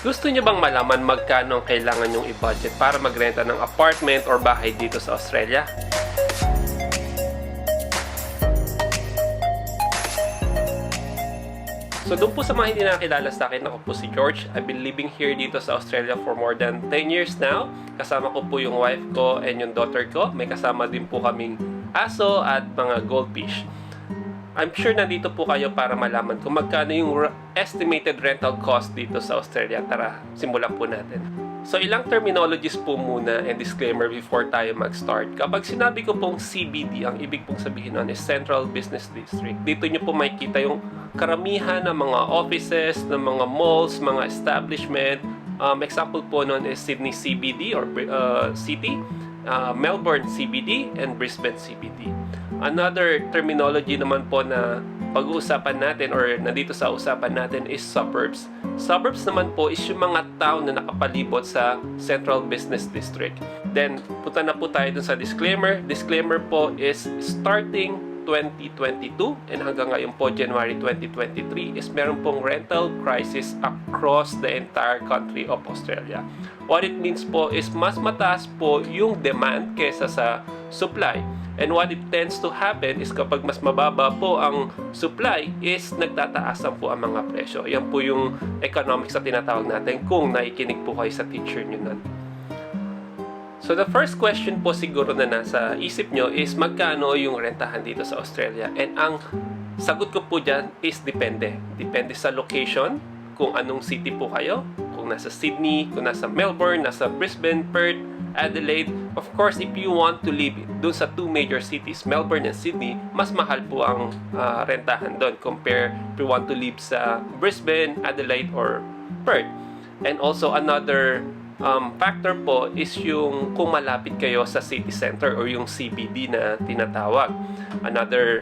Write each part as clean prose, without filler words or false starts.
Gusto nyo bang malaman magkano ang kailangan nyong i-budget para magrenta ng apartment or bahay dito sa Australia? So doon po sa mga hindi nakakilala sa akin, ako po si George. I've been living here dito sa Australia for more than 10 years now. Kasama ko po yung wife ko and yung daughter ko. May kasama din po kaming aso at mga goldfish. I'm sure nandito po kayo para malaman kung magkano yung estimated rental cost dito sa Australia. Tara, simulan po natin. So ilang terminologies po muna and disclaimer before tayo mag-start. Kapag sinabi ko pong CBD, ang ibig pong sabihin nun is Central Business District. Dito nyo po makikita yung karamihan ng mga offices, ng mga malls, mga establishment. Example po nun is Sydney CBD or City, Melbourne CBD, and Brisbane CBD. Another terminology naman po na pag-uusapan natin or nandito sa usapan natin is suburbs. Suburbs naman po is yung mga town na nakapalibot sa Central Business District. Then, punta na po tayo dun sa disclaimer. Disclaimer po is starting 2022 and hanggang ngayon po January 2023 is meron pong rental crisis across the entire country of Australia. What it means po is mas mataas po yung demand kesa sa supply. And what it tends to happen is kapag mas mababa po ang supply is nagtataasan po ang mga presyo. Yan po yung economics na tinatawag natin kung nakikinig po kayo sa teacher nyo nun. So the first question po siguro na nasa isip nyo is magkano yung rentahan dito sa Australia? And ang sagot ko po dyan is depende. Depende sa location, kung anong city po kayo. Kung nasa Sydney, kung nasa Melbourne, nasa Brisbane, Perth, Adelaide. Of course, if you want to live doon sa two major cities, Melbourne and Sydney, mas mahal po ang rentahan doon compare if you want to live sa Brisbane, Adelaide, or Perth. And also another factor po is yung kung malapit kayo sa city center or yung CBD na tinatawag. Another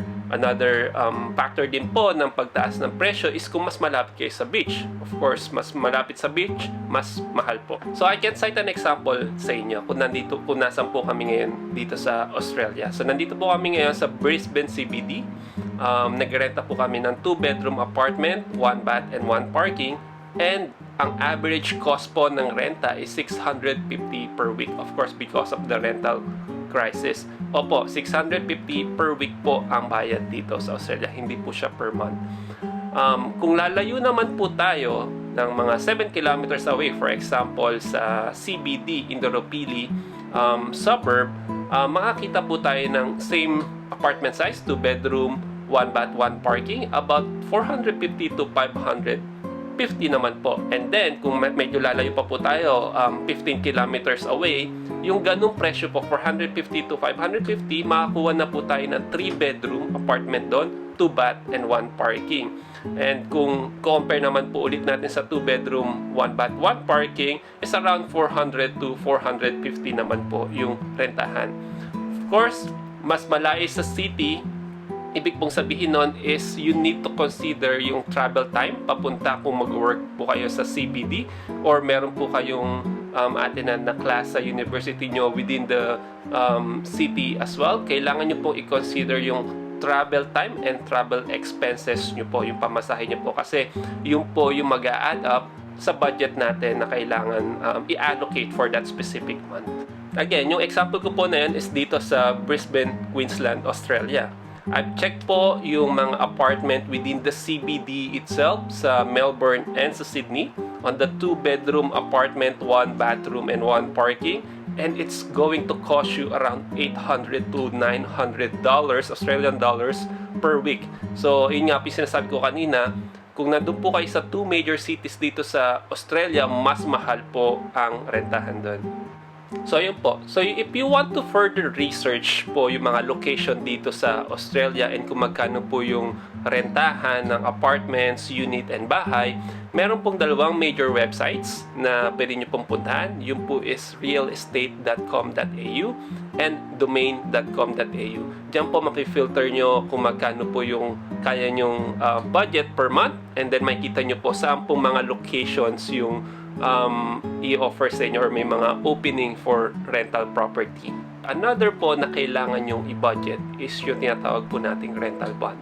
factor din po ng pagtaas ng presyo is kung mas malapit kayo sa beach. Of course, mas malapit sa beach, mas mahal po. So I can cite an example sa inyo kung nasan po kami ngayon dito sa Australia. So nandito po kami ngayon sa Brisbane CBD. Nagrenta po kami ng 2-bedroom apartment, 1 bath and 1 parking. And ang average cost po ng renta is $650 per week. Of course, because of the rental crisis. Opo, $650 per week po ang bayad dito sa Australia. Hindi po siya per month. Kung lalayo naman po tayo ng mga 7 kilometers away, for example, sa CBD, Indooroopilly suburb, makakita po tayo ng same apartment size, 2-bedroom, 1 bath, 1 parking, about $450 to $550 naman po. And then, kung medyo lalayo pa po tayo, 15 kilometers away, yung ganung presyo po, $450 to $550, makakuha na po tayo ng 3-bedroom apartment doon, 2 bath and 1 parking. And kung compare naman po ulit natin sa 2-bedroom, 1 bath, 1 parking, is around $400 to $450 naman po yung rentahan. Of course, mas malayo sa city. Ibig pong sabihin nun is you need to consider yung travel time papunta kung mag-work po kayo sa CBD or meron po kayong attendant na class sa university nyo within the city as well. Kailangan nyo pong i-consider yung travel time and travel expenses nyo po, yung pamasahe nyo po kasi yung po yung mag-a-add up sa budget natin na kailangan i-allocate for that specific month. Again, yung example ko po na yan is dito sa Brisbane, Queensland, Australia. I've checked po yung mga apartment within the CBD itself sa Melbourne and sa Sydney on the 2-bedroom apartment, 1 bathroom and 1 parking, and it's going to cost you around $800 to $900 Australian dollars per week. So yun nga po sinasabi ko kanina, kung nandun po kayo sa 2 major cities dito sa Australia, mas mahal po ang rentahan doon. So yun po. So if you want to further research po yung mga location dito sa Australia and kung magkano po yung rentahan ng apartments, unit, and bahay, meron pong 2 major websites na pwede nyo pong puntahan. Yung po is realestate.com.au and domain.com.au. Diyan po makifilter nyo kung magkano po yung kaya nyong budget per month and then makikita nyo po saan pong mga locations yung i-offer sa inyo or may mga opening for rental property. Another po na kailangan yung i-budget is yung tinatawag po nating rental bond.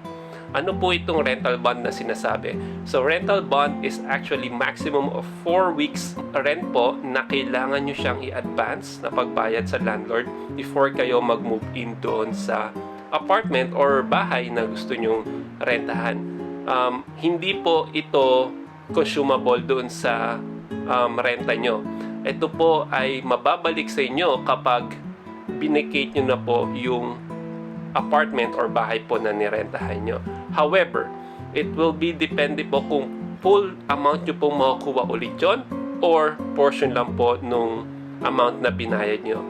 Ano po itong rental bond na sinasabi? So, rental bond is actually maximum of 4 weeks rent po na kailangan nyo siyang i-advance na pagbayad sa landlord before kayo mag-move in doon sa apartment or bahay na gusto nyong rentahan. Hindi po ito consumable doon sa renta nyo. Ito po ay mababalik sa inyo kapag binikate nyo na po yung apartment or bahay po na nirentahan nyo. However, it will be depende po kung full amount nyo pong makukuha ulit yun or portion lang po nung amount na binayad nyo.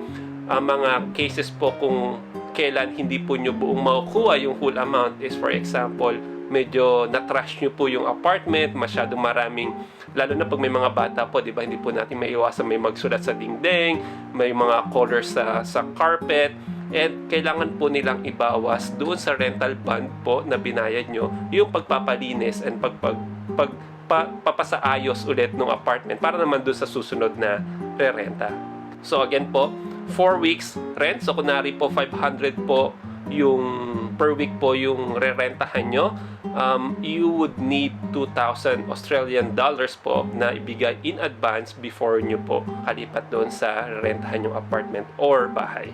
Ang mga cases po kung kailan hindi po nyo buong makukuha yung full amount is, for example, medyo na-trash nyo po yung apartment, masyado maraming, lalo na pag may mga bata po, di ba, hindi po natin maiwasan may magsulat sa dingding, may mga colors sa carpet, and kailangan po nilang ibawas doon sa rental bond po na binayad nyo yung pagpapalinis and papasaayos ulit ng apartment para naman doon sa susunod na re-renta. So again po, 4 weeks rent. So kunwari po 500 po yung per week po yung re-rentahan nyo, you would need 2,000 Australian dollars po na ibigay in advance before nyo po kalipat doon sa rentahan yung apartment or bahay.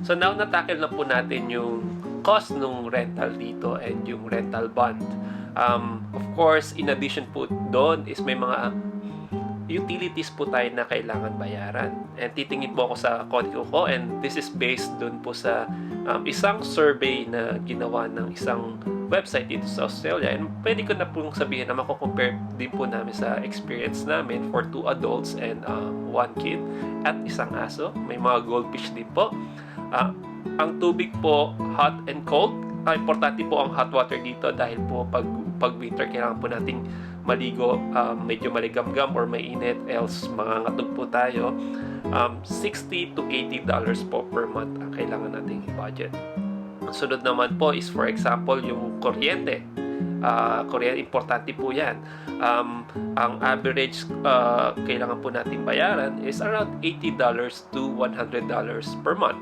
So now natakil na po natin yung cost ng rental dito and yung rental bond. Of course, in addition po doon is may mga utilities po tayo na kailangan bayaran. And titingin po ako sa konti ko, and this is based doon po sa isang survey na ginawa ng isang website dito sa Australia. And pwede ko na pong sabihin na mako-compare din po namin sa experience namin for 2 adults and 1 kid at isang aso. May mga goldfish din po. Ang tubig po, hot and cold. Importante po ang hot water dito dahil po pag winter kailangan po nating maligo, medyo maligamgam or mainit, else mangangatog po tayo. $60 to $80 po per month ang kailangan nating i-budget. Ang sunod naman po is, for example, yung kuryente. Kuryente, importante po yan. Ang average kailangan po nating bayaran is around $80 to $100 per month.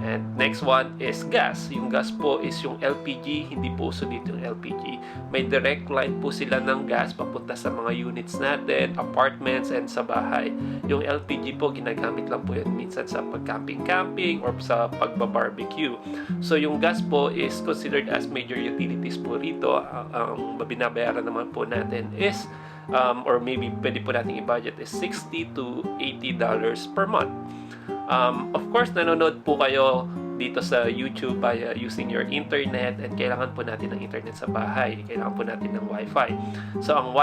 And next one is gas. Yung gas po is yung LPG, hindi po uso dito yung LPG. May direct line po sila ng gas papunta sa mga units natin, apartments, and sa bahay. Yung LPG po, ginagamit lang po yun minsan sa pag-camping-camping or sa pagba-barbecue. So yung gas po is considered as major utilities po rito. Ang binabayaran naman po natin is, or maybe pwede po natin i-budget is $60 to $80 per month. Of course, nanonood po kayo dito sa YouTube by using your internet, and kailangan po natin ng internet sa bahay. Kailangan po natin ng Wi-Fi. So, ang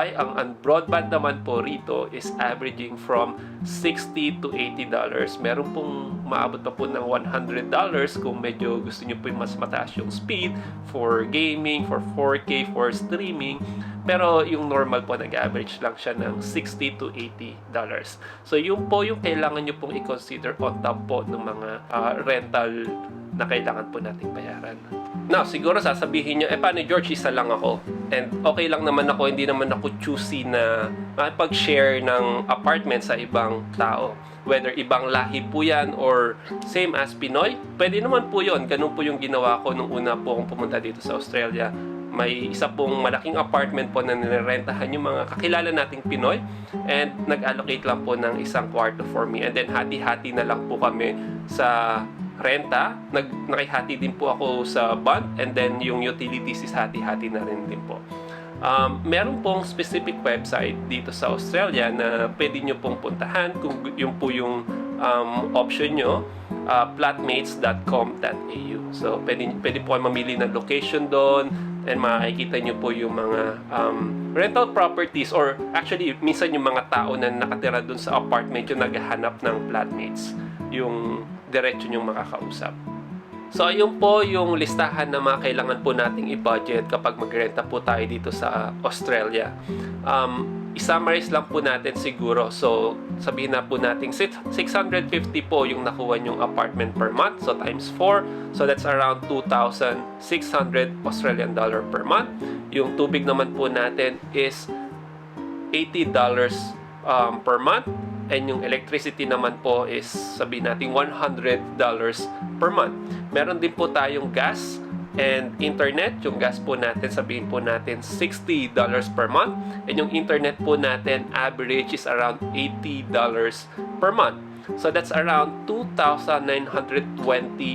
broadband naman po rito is averaging from $60 to $80. Meron pong maabot pa po ng $100 kung medyo gusto nyo po yung mas mataas yung speed for gaming, for 4K, for streaming. Pero yung normal po, nag-average lang siya ng $60 to $80. So, yun po yung kailangan nyo pong i-consider on top po ng mga rental na kailangan po nating bayaran. Now, siguro sasabihin nyo, paano George, isa lang ako? And okay lang naman ako, hindi naman ako choosy na makipag-share ng apartment sa ibang tao. Whether ibang lahi po yan or same as Pinoy, pwede naman po yun. Ganun po yung ginawa ko nung una po akong pumunta dito sa Australia. May isa pong malaking apartment po na nirentahan yung mga kakilala nating Pinoy, and nag-allocate lang po ng isang kwarto for me, and then hati-hati na lang po kami sa renta. Nakihati din po ako sa bond, and then yung utilities is hati-hati na rin din po. Meron pong specific website dito sa Australia na pwede nyo pong puntahan kung yung po yung option nyo. Flatmates.com.au. So, pwede po kayo mamili ng location doon, and makikita nyo po yung mga rental properties, or actually, minsan yung mga tao na nakatira doon sa apartment yung naghahanap ng flatmates, yung diretso nyong makakausap. So, ayun po yung listahan na mga kailangan po nating i-budget kapag magrenta po tayo dito sa Australia. I-summarize lang po natin siguro. So, sabihin na po natin 650 po yung nakuha nyong apartment per month. So, times 4. So, that's around 2,600 Australian dollar per month. Yung tubig naman po natin is $80 per month. And yung electricity naman po is, sabihin natin, $100 per month. Meron din po tayong gas And internet, yung gas po natin, sabihin po natin $60 per month. And yung internet po natin, average is around $80 per month. So that's around 2,920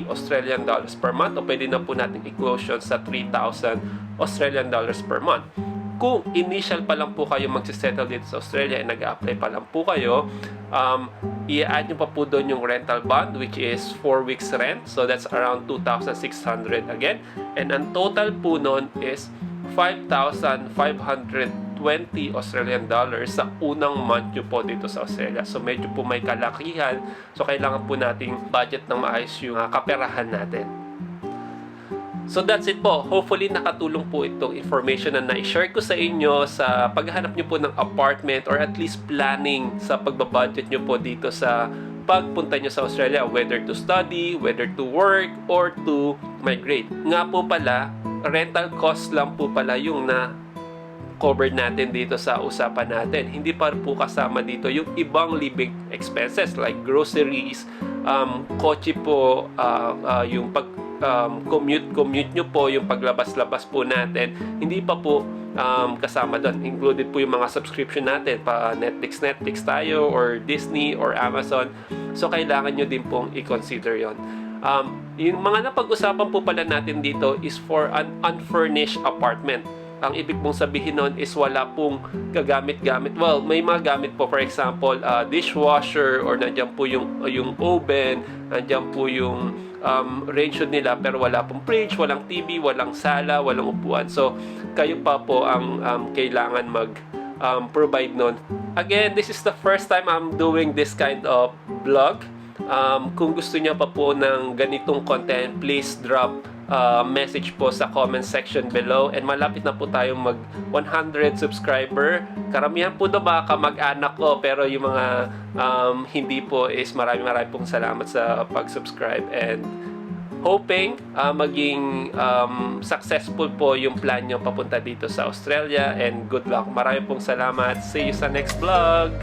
Australian dollars per month, o pwede na po natin i-close yun sa 3,000 Australian dollars per month. Kung initial pa lang po kayo magsisettle dito sa Australia and nag-apply pa lang po kayo, i-add nyo pa po doon yung rental bond, which is 4 weeks rent. So that's around 2,600 again. And ang total po noon is 5,520 Australian dollars sa unang month nyo po dito sa Australia. So medyo po may kalakihan. So kailangan po nating budget ng maayos yung kaperahan natin. So that's it po. Hopefully nakatulong po itong information na na-share ko sa inyo sa paghahanap nyo po ng apartment or at least planning sa pagbabudget nyo po dito sa pagpunta nyo sa Australia, whether to study, whether to work, or to migrate. Nga po pala, rental cost lang po pala yung na covered natin dito sa usapan natin. Hindi pa po kasama dito yung ibang living expenses like groceries, kotse po, yung commute nyo po, yung paglabas-labas po natin, hindi pa po kasama doon. Included po yung mga subscription natin, pa Netflix tayo, or Disney, or Amazon. So, kailangan nyo din pong i-consider yon. Yung mga napag-usapan po pala natin dito is for an unfurnished apartment. Ang ibig pong sabihin nun is wala pong gagamit-gamit. Well, may mga gamit po, for example, dishwasher, or nandiyan po yung oven, nandiyan po yung range nila, pero wala pong fridge, walang TV, walang sala, walang upuan. So, kayo pa po ang kailangan provide nun. Again, this is the first time I'm doing this kind of vlog. Kung gusto niyo pa po ng ganitong content, please drop message po sa comment section below, and malapit na po tayong mag 100 subscriber. Karamihan po na mga kamag-anak ko, pero yung mga hindi po is marami pong salamat sa pag-subscribe, and hoping maging successful po yung plan nyo papunta dito sa Australia, and good luck. Marami pong salamat. See you sa next vlog.